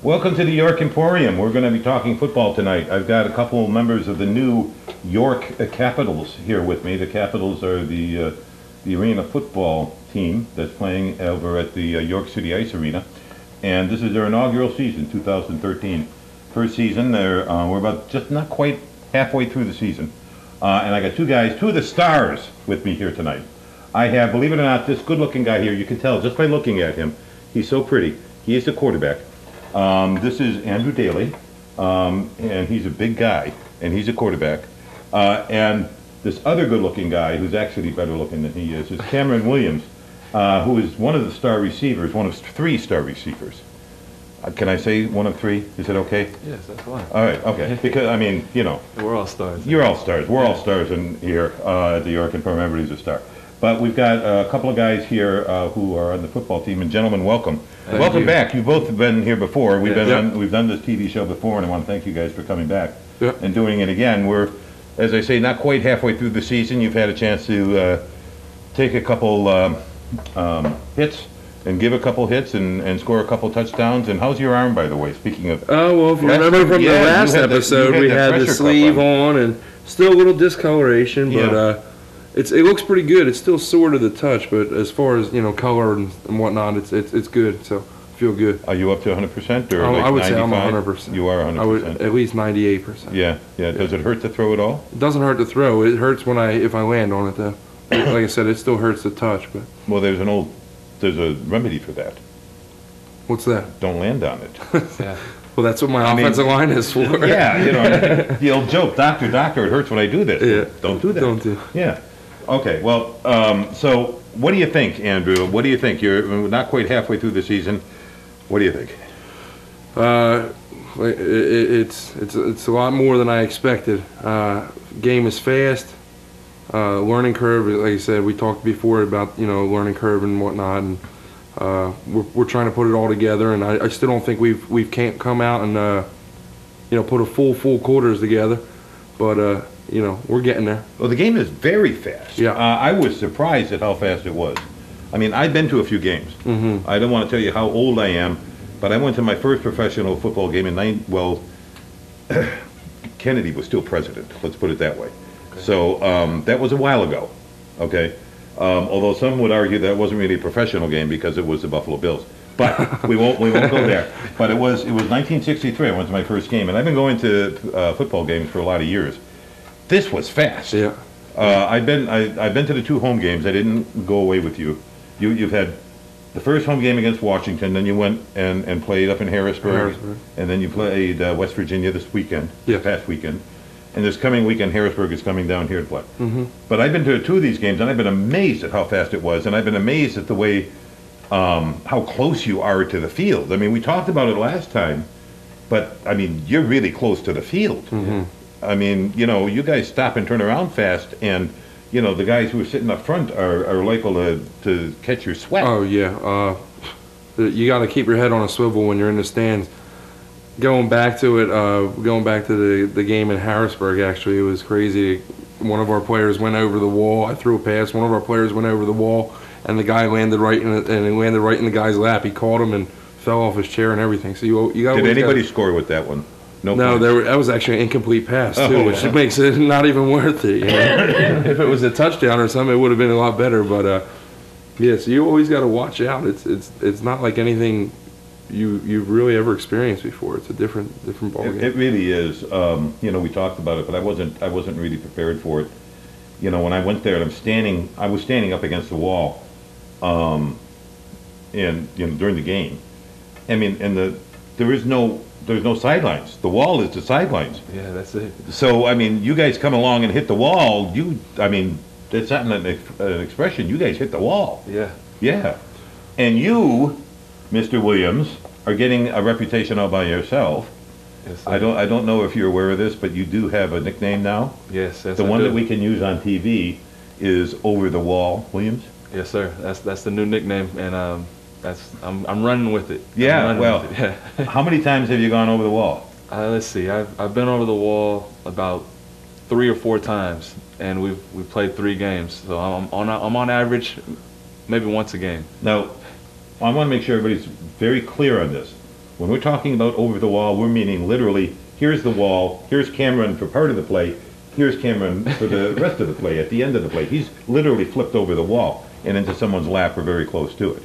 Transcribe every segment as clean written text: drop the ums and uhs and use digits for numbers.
Welcome to the York Emporium. We're going to be talking football tonight. I've got a couple members of the new York Capitals here with me. The Capitals are the arena football team that's playing over at the York City Ice Arena. And this is their inaugural season, 2013. First season, we're about just not quite halfway through the season. And I got two guys, two of the stars with me here tonight. I have, believe it or not, this good-looking guy here. You can tell just by looking at him. He's so pretty. He is the quarterback. This is Andrew Daly, and he's a big guy, and he's a quarterback. And this other good-looking guy, who's actually better looking than he is Cameron Williams, who is one of the star receivers, one of three star receivers. Can I say one of three? Is it okay? Yes, that's fine. All right, okay. Because, I mean, you know. We're all stars. You're all stars. We're all stars in here at the York Emporium. Everybody's a star. But we've got a couple of guys here who are on the football team. And gentlemen, welcome. Welcome back. You've both been here before. We've we've done this TV show before, and I want to thank you guys for coming back and doing it again. We're, as I say, not quite halfway through the season. You've had a chance to take a couple hits and give a couple hits and score a couple touchdowns. And how's your arm, by the way? Speaking of, well, if you remember from the last episode, we had the sleeve on and still a little discoloration, but it looks pretty good. It's still sore to the touch, but as far as color and whatnot, it's good. So I feel good. Are you up to 100% or like I would 95? say I'm 100%. You are 100%. I would at least 98%. Yeah. Does it hurt to throw at all? It doesn't hurt to throw. It hurts if I land on it though. Like I said, it still hurts to touch. But well, there's a remedy for that. What's that? Don't land on it. Yeah. Well, that's what my offensive line is for. Yeah, the old joke, doctor, it hurts when I do this. Yeah. Don't do that. Don't do. Yeah. Okay, well, so what do you think, Andrew? What do you think? You're not quite halfway through the season. What do you think? It's a lot more than I expected. Game is fast. Learning curve, like I said, we talked before about learning curve and whatnot, and we're trying to put it all together. And I still don't think we've can't come out and put a full quarters together, but we're getting there. Well, the game is very fast. Yeah. I was surprised at how fast it was. I mean, I've been to a few games. Mm-hmm. I don't want to tell you how old I am, but I went to my first professional football game in Kennedy was still president. Let's put it that way. Okay. So that was a while ago. Okay. Although some would argue that wasn't really a professional game because it was the Buffalo Bills. But we won't go there. But it was 1963. I went to my first game, and I've been going to football games for a lot of years. This was fast. Yeah. I've been to the two home games. I didn't go away with you. You've had the first home game against Washington, then you went and played up in Harrisburg, and then you played West Virginia this weekend, this past weekend. And this coming weekend, Harrisburg is coming down here to play. Mm-hmm. But I've been to two of these games, and I've been amazed at how fast it was, and I've been amazed at the way how close you are to the field. I mean, we talked about it last time, but I mean, you're really close to the field. Mm-hmm. I mean, you guys stop and turn around fast, and the guys who are sitting up front are liable to catch your sweat. Oh yeah, you got to keep your head on a swivel when you're in the stands. Going back to it, going back to the game in Harrisburg, actually, it was crazy. One of our players went over the wall. I threw a pass. One of our players went over the wall, and the guy landed right in it, and he landed right in the guy's lap. He caught him and fell off his chair and everything. So you got. Did anybody score with that one? No, that was actually an incomplete pass too, which makes it not even worth it. If it was a touchdown or something, it would have been a lot better. But so you always got to watch out. It's not like anything you've really ever experienced before. It's a different ballgame. It really is. We talked about it, but I wasn't really prepared for it. When I went there, and I was standing up against the wall, and during the game. I mean, and there's no sidelines. The wall is the sidelines. Yeah, that's it. So, I mean, you guys come along and hit the wall. It's not an expression. You guys hit the wall. Yeah. Yeah. And you, Mr. Williams, are getting a reputation all by yourself. Yes, sir. I don't know if you're aware of this, but you do have a nickname now. Yes, the one that we can use on TV is Over the Wall Williams. Yes, sir. That's the new nickname, and I'm running with it. Yeah. Well, how many times have you gone over the wall? Let's see. I've been over the wall about 3 or 4 times, and we've played 3 games. So I'm on average maybe once a game. Now, I want to make sure everybody's very clear on this. When we're talking about over the wall, we're meaning literally, here's the wall, here's Cameron for part of the play, here's Cameron for the rest of the play, at the end of the play. He's literally flipped over the wall and into someone's lap or very close to it.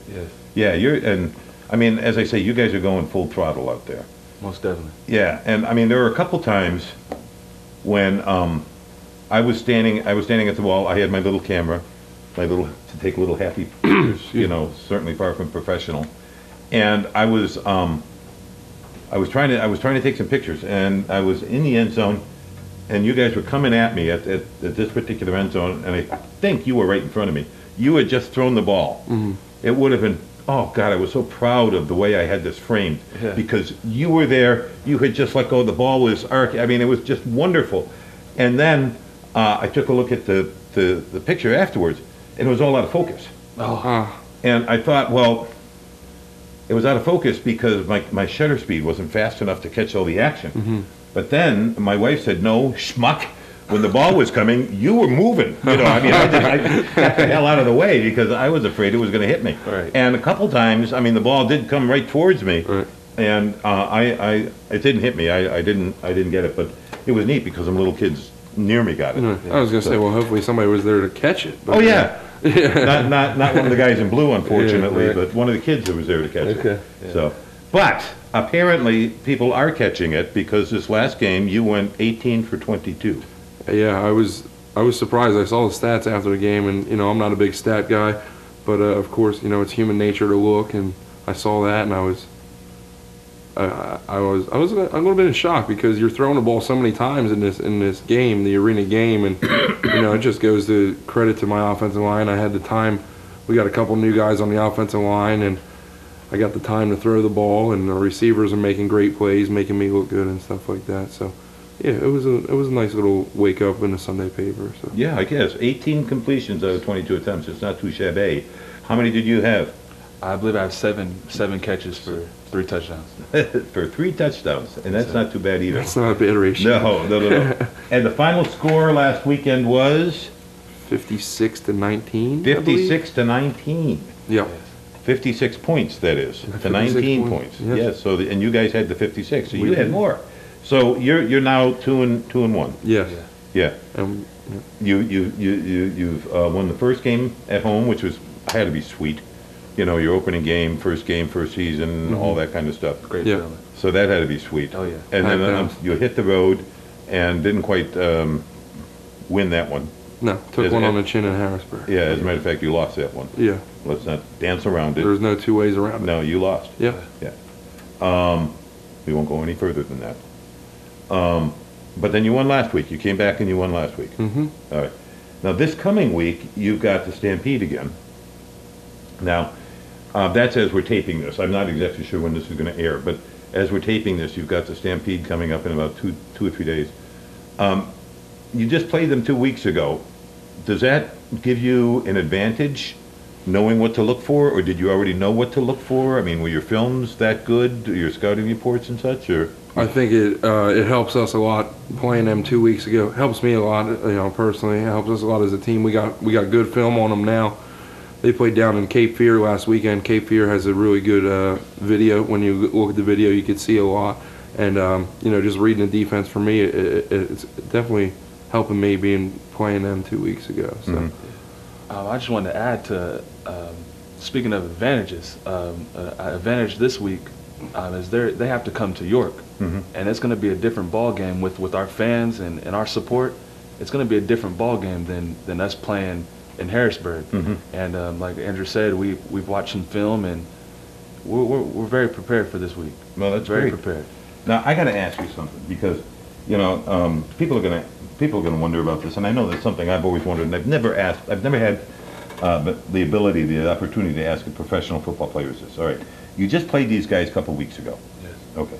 Yes, Yeah, and I mean, as I say, you guys are going full throttle out there. most definitely. Yeah, and I mean, there were a couple times when I was standing at the wall. I had my little camera, to take little happy pictures. You know, certainly far from professional. And I was trying to take some pictures, and I was in the end zone, and you guys were coming at me at this particular end zone, and I think you were right in front of me. You had just thrown the ball. Mm-hmm. It would have been. Oh God, I was so proud of the way I had this framed, Yeah. because you were there. You had just let go. The ball was I mean, it was just wonderful. And then I took a look at the picture afterwards, and it was all out of focus. Ah, And I thought, well, it was out of focus because my shutter speed wasn't fast enough to catch all the action. Mm-hmm. But then my wife said, no, schmuck. When the ball was coming, you were moving. You know, I mean, I got the hell out of the way because I was afraid it was going to hit me. Right. And a couple times, I mean, the ball did come right towards me, right. and it didn't hit me. I didn't get it, but it was neat because some little kids near me got it. I was gonna say, well, hopefully somebody was there to catch it. But, Oh yeah. Not one of the guys in blue, unfortunately, Yeah, right. but one of the kids who was there to catch Okay. it. So, but apparently people are catching it because this last game you went 18 for 22. Yeah, I was surprised. I saw the stats after the game, and I'm not a big stat guy, but of course, it's human nature to look, and I saw that, and I was a little bit in shock because you're throwing the ball so many times in this game, the arena game, and it just goes to credit to my offensive line. I had the time. We got a couple new guys on the offensive line, and I got the time to throw the ball, and the receivers are making great plays, making me look good and stuff like that. So. Yeah, it was a nice little wake up in the Sunday paper. So. Yeah, I guess 18 completions out of 22 attempts. It's not too shabby. How many did you have? I believe I have seven catches for 3 touchdowns. For 3 touchdowns, and that's not too bad either. That's not a bad ratio. No. And the final score last weekend was 56-19. 56 to 19. Yeah. 56 points, that is, to 56 19 points, points. yes. Yes. So and you guys had the 56, so We you had did. more. So you're now 2-1. Yes. Yeah. Um, You've won the first game at home, which had to be sweet. Your opening game, first season, all that kind of stuff. Great Yeah. feeling. So that had to be sweet. Oh, yeah. And then Back down. you hit the road and didn't quite win that one. no, took Is one it- on the chin in Harrisburg. Yeah, as a matter of fact, you lost that one. Yeah. Let's not dance around it. There's no two ways around it. No, you lost. Yeah. We won't go any further than that. But then you won last week. You came back and you won last week. Mm-hmm. All right. Now this coming week, you've got the Stampede again. Now, that's as we're taping this. I'm not exactly sure when this is going to air, but as we're taping this, you've got the Stampede coming up in about two or 3 days. You just played them 2 weeks ago. Does that give you an advantage, knowing what to look for, or did you already know what to look for? I mean, were your films that good, your scouting reports and such, or? I think it helps us a lot playing them 2 weeks ago. Helps me a lot, personally. It helps us a lot as a team. We got good film on them now. They played down in Cape Fear last weekend. Cape Fear has a really good video. When you look at the video, you can see a lot. And just reading the defense for me, it's definitely helping me playing them 2 weeks ago. So. Mm-hmm. I just wanted to add to, speaking of advantages, advantage this week is they have to come to York. Mm-hmm. And it's going to be a different ball game with our fans and our support. It's going to be a different ball game than us playing in Harrisburg. Mm-hmm. And like Andrew said, we've watched some film, and we're very prepared for this week. Well, that's very great. prepared. Now I got to ask you something because, people are gonna wonder about this, and I know that's something I've always wondered, and I've never had the opportunity to ask a professional football player this. All right, you just played these guys a couple weeks ago. Yes. Okay.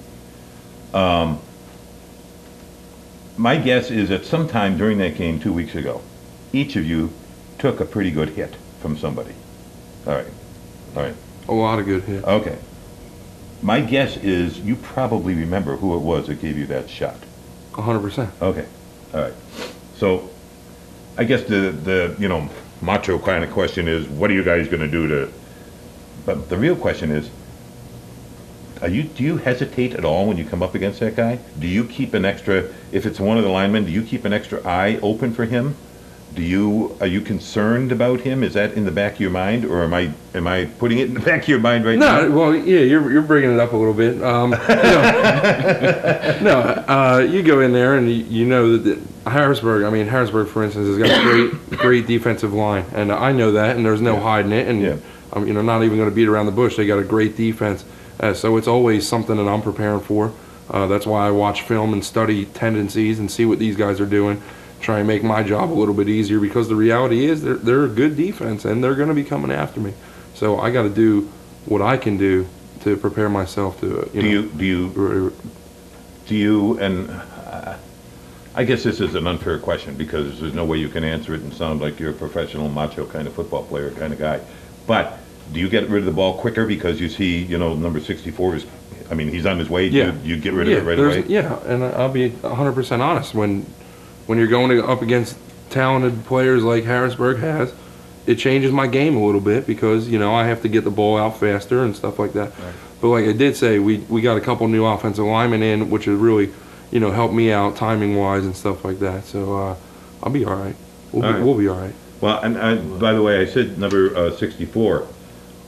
My guess is that sometime during that game 2 weeks ago, each of you took a pretty good hit from somebody. All right. A lot of good hits. Okay. My guess is you probably remember who it was that gave you that shot. 100%. Okay. All right. So I guess the macho kind of question is, what are you guys going to do to? But the real question is, do you hesitate at all when you come up against that guy? Do you keep an extra, if it's one of the linemen, do you keep an extra eye open for him? Are you concerned about him? Is that in the back of your mind, or am I putting it in the back of your mind right now? No, well, yeah, you're bringing it up a little bit. You go in there and you know that Harrisburg, for instance, has got a great defensive line, and I know that, and there's no hiding it, and I'm not even going to beat around the bush. They got a great defense, so it's always something that I'm preparing for. That's why I watch film and study tendencies and see what these guys are doing. Try and make my job a little bit easier, because the reality is they're a good defense and they're going to be coming after me. So I got to do what I can do to prepare myself to. I guess this is an unfair question, because there's no way you can answer it and sound like you're a professional, macho kind of football player kind of guy. But do you get rid of the ball quicker because you see, number 64 is, he's on his way? Yeah. You get rid of it right away? Yeah, and I'll be 100% honest. When you're going up against talented players like Harrisburg has, it changes my game a little bit, because I have to get the ball out faster and stuff like that. Right. But like I did say, we got a couple new offensive linemen in, which has really helped me out timing wise and stuff like that. So I'll be all right. We'll be all right. Well, and by the way, I said number 64.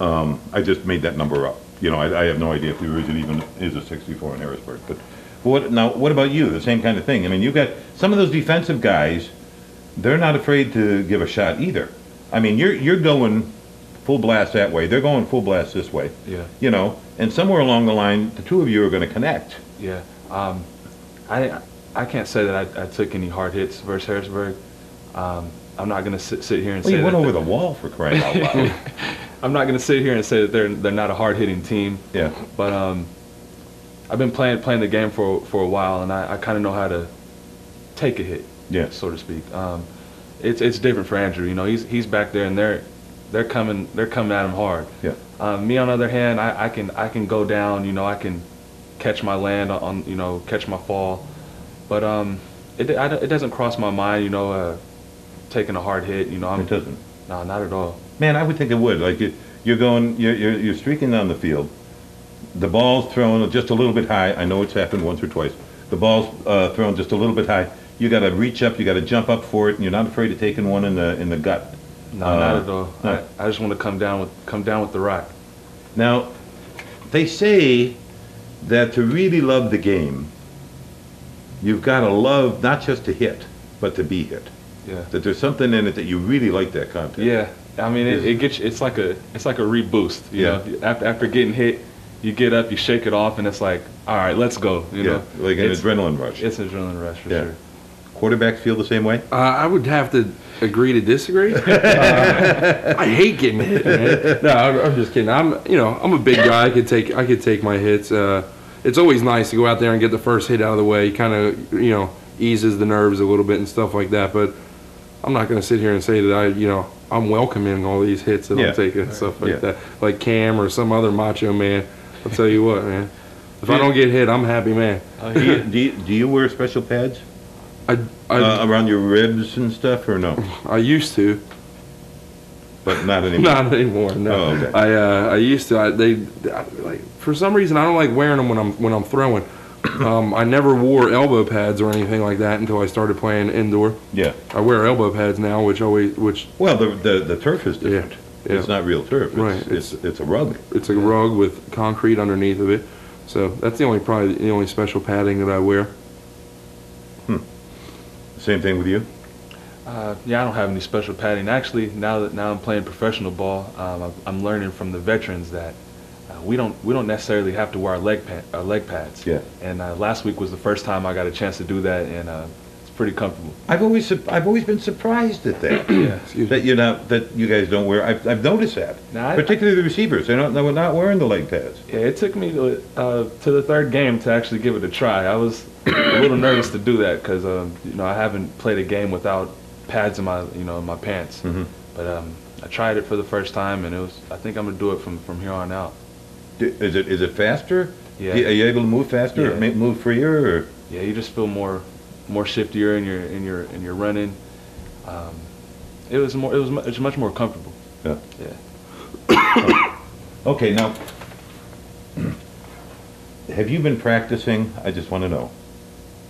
I just made that number up. I have no idea if there even is a 64 in Harrisburg. But what about you? The same kind of thing. You've got some of those defensive guys. They're not afraid to give a shot either. You're going full blast that way. They're going full blast this way. Yeah. And somewhere along the line, the two of you are going to connect. Yeah. I can't say that I took any hard hits versus Harrisburg. I'm not going to sit here and say you went that over the wall, for crying out loud. I'm not going to sit here and say that they're not a hard hitting team. Yeah. But I've been playing the game for a while, and I kind of know how to take a hit, so to speak. It's different for Andrew. He's back there, and they're coming at him hard. Yeah. Me on the other hand, I can go down. I can catch my land on catch my fall, but it doesn't cross my mind. Taking a hard hit. It doesn't. No, not at all. Man, I would think it would. Like you're streaking down the field. The ball's thrown just a little bit high. I know it's happened once or twice. The ball's thrown just a little bit high. You got to reach up. You got to jump up for it, and you're not afraid of taking one in the gut. No, not at all. No. I just want to come down with the rock. Now, they say that to really love the game, you've got to love not just to hit, but to be hit. Yeah. That there's something in it that you really like that content. Yeah. It gets you. It's like a reboost. You know, after getting hit, you get up, you shake it off, and it's like, all right, let's go. You know? Like an adrenaline rush. It's an adrenaline rush for sure. Quarterbacks feel the same way? I would have to agree to disagree. I hate getting hit, man. No, I'm just kidding. I'm a big guy. I could take my hits. It's always nice to go out there and get the first hit out of the way. Kind of, eases the nerves a little bit and stuff like that. But I'm not going to sit here and say that I'm welcoming all these hits that I'm taking and stuff like that. Like Cam or some other macho man. I'll tell you what, man. If I don't get hit, I'm a happy man. Do you wear special pads? Around your ribs and stuff, or no? I used to. But not anymore? Not anymore, no. Oh, okay. I used to. For some reason, I don't like wearing them when I'm throwing. I never wore elbow pads or anything like that until I started playing indoor. Yeah. I wear elbow pads now, which. Well, the turf is different. Yeah. It's not real turf. Right. It's a rug. It's a rug with concrete underneath of it. So that's probably the only special padding that I wear. Same thing with you? I don't have any special padding. Actually, now I'm playing professional ball, I'm learning from the veterans that we don't necessarily have to wear our leg pads. Yeah. And last week was the first time I got a chance to do that, and it's pretty comfortable. I've always been surprised at that. That you guys don't wear. I've noticed that. Particularly the receivers. They're not wearing the leg pads. Yeah, it took me to the third game to actually give it a try. I was a little nervous to do that because I haven't played a game without pads in my in my pants. Mm-hmm. But I tried it for the first time, and I think I'm gonna do it from here on out. Is it faster? Yeah. Are you able to move faster or move freer? Or? Yeah, you just feel more shiftier in your running. It's much more comfortable. Yeah. Okay, now have you been practicing? I just want to know.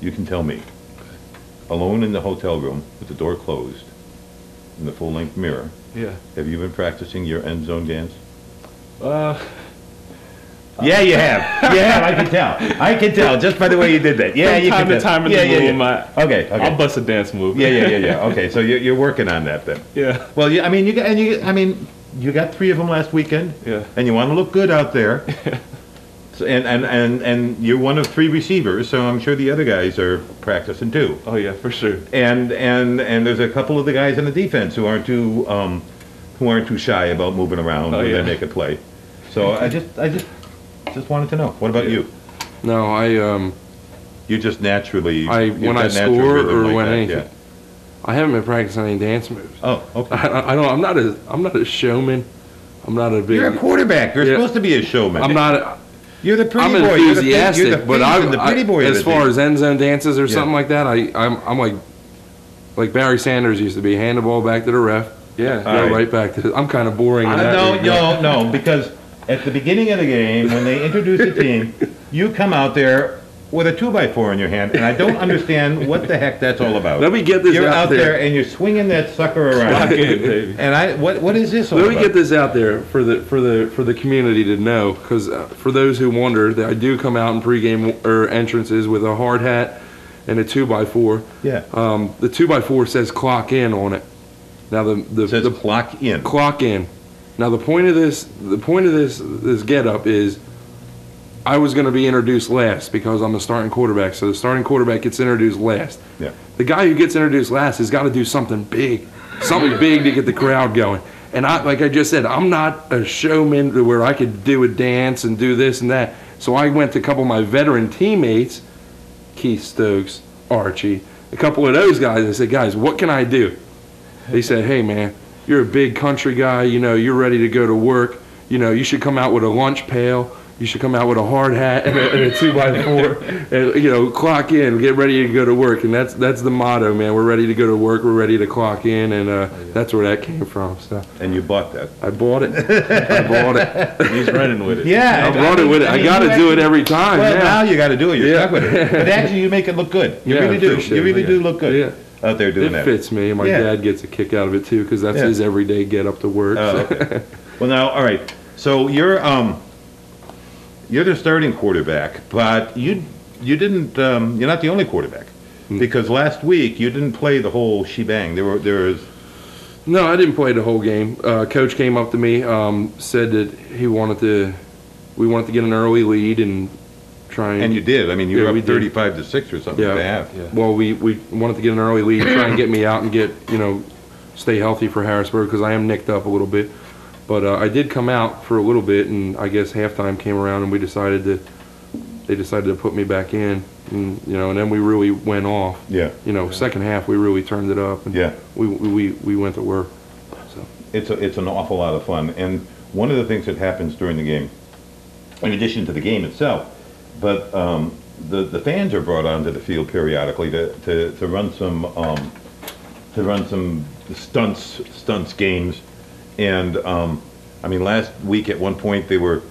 You can tell me. Alone in the hotel room with the door closed, in the full-length mirror. Yeah. Have you been practicing your end zone dance? Yeah, you have. You have. I can tell. I can tell just by the way you did that. Yeah, you can. Time to time in the room, Okay. I'll bust a dance move. Yeah. Okay, so you're working on that then. Yeah. Well, I mean, you got 3 of them last weekend. Yeah. And you want to look good out there. So, and you're one of 3 receivers, so I'm sure the other guys are practicing too. Oh yeah, for sure. And there's a couple of the guys in the defense who aren't too shy about moving around when they make a play. So I just wanted to know. What about you? No, You just naturally. when I score or when anything. I haven't been practicing any dance moves. Oh, okay. I'm not a showman. I'm not a big. You're a quarterback. You're supposed to be a showman. I'm not. You're the pretty I'm boy. enthusiastic, You're the but I'm the pretty boy. As far as end zone dances or something like that, I'm like Barry Sanders used to be. Hand the ball back to the ref. Yeah. Go right back to. I'm kind of boring. No, because at the beginning of the game, when they introduce the team, you come out there with a 2x4 in your hand, and I don't understand what the heck that's all about. Let me get this You're out there, and you're swinging that sucker around. Lock in, baby. And what is this all about? Let me get this out there for the community to know, because for those who wonder, that I do come out in pregame or entrances with a hard hat and a 2x4. Yeah. The 2x4 says clock in on it. Now It says clock in. Clock in. Now the point of this get-up is I was going to be introduced last because I'm a starting quarterback. So the starting quarterback gets introduced last. Yeah. The guy who gets introduced last has got to do something big to get the crowd going. And like I just said, I'm not a showman to where I could do a dance and do this and that. So I went to a couple of my veteran teammates, Keith Stokes, Archie, a couple of those guys. I said, guys, what can I do? They said, hey man, you're a big country guy, you're ready to go to work, you should come out with a lunch pail, you should come out with a hard hat and a 2x4, and clock in, get ready to go to work. And that's the motto, man. We're ready to go to work, we're ready to clock in, and that's where that came from. So And you bought that. I bought it. He's running with it. Yeah. I brought it with it. I got to do it every time. Well, yeah. now you got to do it. You're stuck with it. But actually, you make it look good. You really do. You really do look good. Yeah. Out there doing that. It fits me, and my dad gets a kick out of it too, because that's his everyday get up to work. Oh, okay. Well, now, all right. So you're the starting quarterback, but you didn't. You're not the only quarterback, because last week you didn't play the whole shebang. There was. No, I didn't play the whole game. Coach came up to me, said that we wanted to get an early lead and try and. And you did. I mean, you were up we 35-6 or something. Yeah. Well, we wanted to get an early lead, try and get me out and get stay healthy for Harrisburg, because I am nicked up a little bit. But I did come out for a little bit, and I guess halftime came around, and they decided to put me back in, and then we really went off. Yeah. Second half we really turned it up, and we went to work. So it's an awful lot of fun, and one of the things that happens during the game, in addition to the game itself, but the fans are brought onto the field periodically to run some stunts games. And I mean, last week at one point they were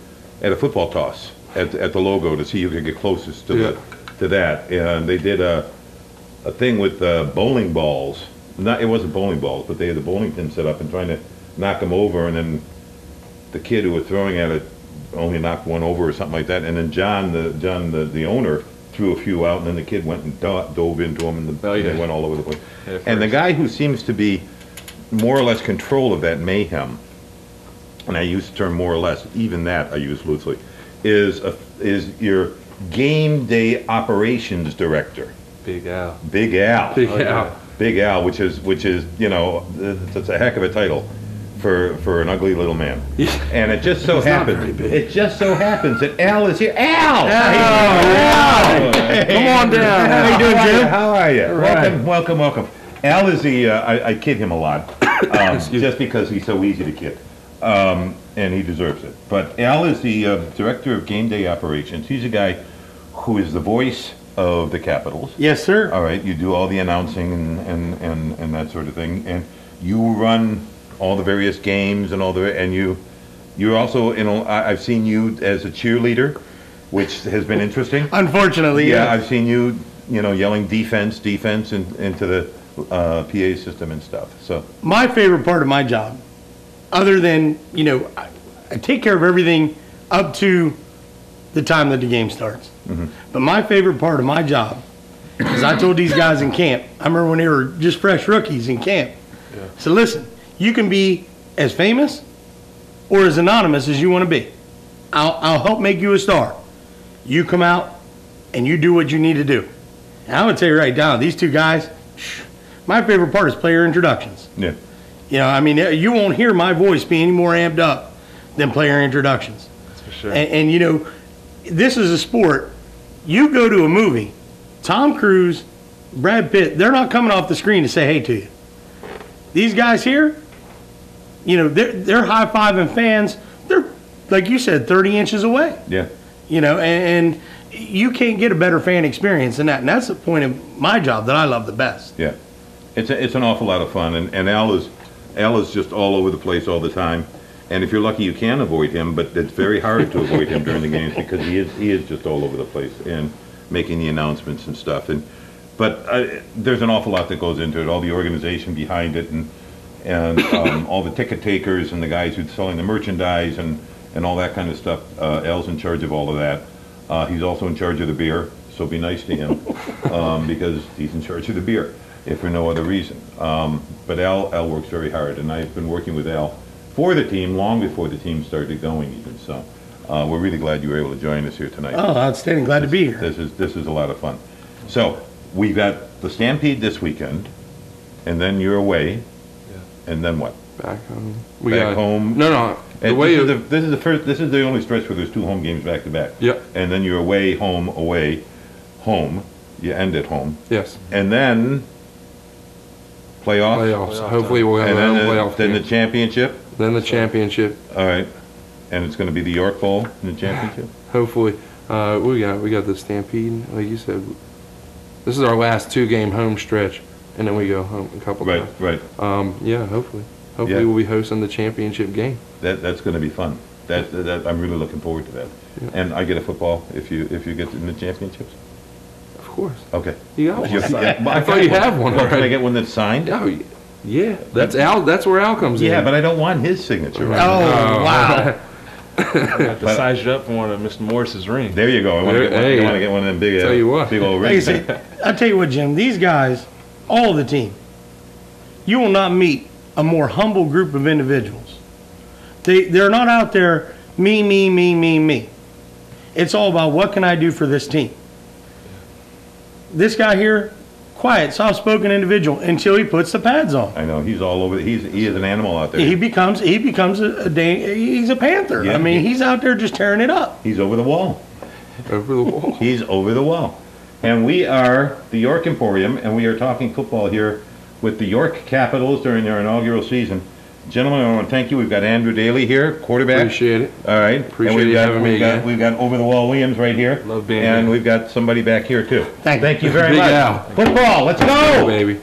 at a football toss at the logo to see who could get closest to that. And they did a thing with bowling balls. It wasn't bowling balls, but they had the bowling pin set up and trying to knock them over. And then the kid who was throwing at it only knocked one over or something like that. And then John, the owner, threw a few out, and then the kid went and dove into them, and they went all over the place. Yeah, and the guy who seems to be more or less control of that mayhem, and I use the term more or less, even that I use loosely, is your game day operations director. Big Al. Big Al. Big Al. Yeah. Big Al, which is it's a heck of a title for an ugly little man. And it just so happens that Al is here. Al! Al! Come on down. How you doing, Jim? How are you? Right. Welcome. Al is I kid him a lot, just because he's so easy to kid, and he deserves it. But Al is the director of game day operations. He's a guy who is the voice of the Capitals. Yes, sir. All right, you do all the announcing and that sort of thing, and you run all the various games and you're also I've seen you as a cheerleader which has been interesting. Unfortunately, Yeah, yeah. I've seen you, yelling defense into the PA system and stuff. So My favorite part of my job, other than, I take care of everything up to the time that the game starts. But my favorite part of my job is I told these guys in camp, I remember when they were just fresh rookies in camp. So listen, you can be as famous or as anonymous as you want to be. I'll help make you a star. You come out and you do what you need to do. And I'm going to tell you right now, these two guys, my favorite part is player introductions. yeah, You won't hear my voice be any more amped up than player introductions. That's for sure. And this is a sport. You go to a movie, Tom Cruise, Brad Pitt, they're not coming off the screen to say hey to you. These guys here, they're high-fiving fans. They're, like you said, 30 inches away. yeah. And you can't get a better fan experience than that. And that's the point of my job that I love the best. Yeah, it's an awful lot of fun, and Al is just all over the place all the time. And if you're lucky, you can avoid him, but it's very hard to avoid him during the games because he is just all over the place and making the announcements and stuff. But there's an awful lot that goes into it, all the organization behind it, and all the ticket takers and the guys who's selling the merchandise and all that kind of stuff. Al's in charge of all of that. He's also in charge of the beer, so be nice to him because he's in charge of the beer, if for no other reason. But Al works very hard, and I've been working with Al for the team long before the team started going even. So we're really glad you were able to join us here tonight. Oh, outstanding. Glad to be here. This is a lot of fun. So we've got the Stampede this weekend, and then you're away, and then what? Back home. Back home. No. The And way this is the only stretch where there's 2 home games back to back. Yep. And then you're away, home. You end at home, Yes. and then playoffs. Playoffs. Hopefully we'll have And a home then playoff then the game. championship. Then the championship. All right. And it's going to be the York Bowl in the championship. Hopefully, we got the Stampede. Like you said, this is our last 2-game home stretch, and then we go home a couple Right, times. right. Yeah, hopefully Yeah. we'll be hosting the championship game. That's going to be fun. That I'm really looking forward to that. Yeah. And I get a football if you get in the championships. Of course, Okay. you got one. Yeah, I thought you have one Well, can I already. get one that's signed? Oh, yeah. That's Al. That's where Al comes in. Yeah, but I don't want his signature. Oh, Right? wow. I have to size you up for one of Mr. Morris's rings. There you go. I want to Hey, get one of them big, tell you what. big old Like I rings. say, I tell you what, Jim, these guys, all of the team, you will not meet a more humble group of individuals. They're not out there, me. It's all about what can I do for this team. This guy here, quiet, soft-spoken individual until he puts the pads on. I know he's all over. He is an animal out there. He becomes he's a panther. Yeah. I mean, he's out there just tearing it up. He's over the wall. Over the wall. He's over the wall. And we are the York Emporium, and we are talking football here with the York Capitals during their inaugural season. Gentlemen, I want to thank you. We've got Andrew Daly here, quarterback. Appreciate it. All right. Appreciate And you having me again. We've got Over the Wall Williams right here. Love being And here. we've got somebody back here too. Thank you. Thank you very Big much. Al. Football, let's go! Baby.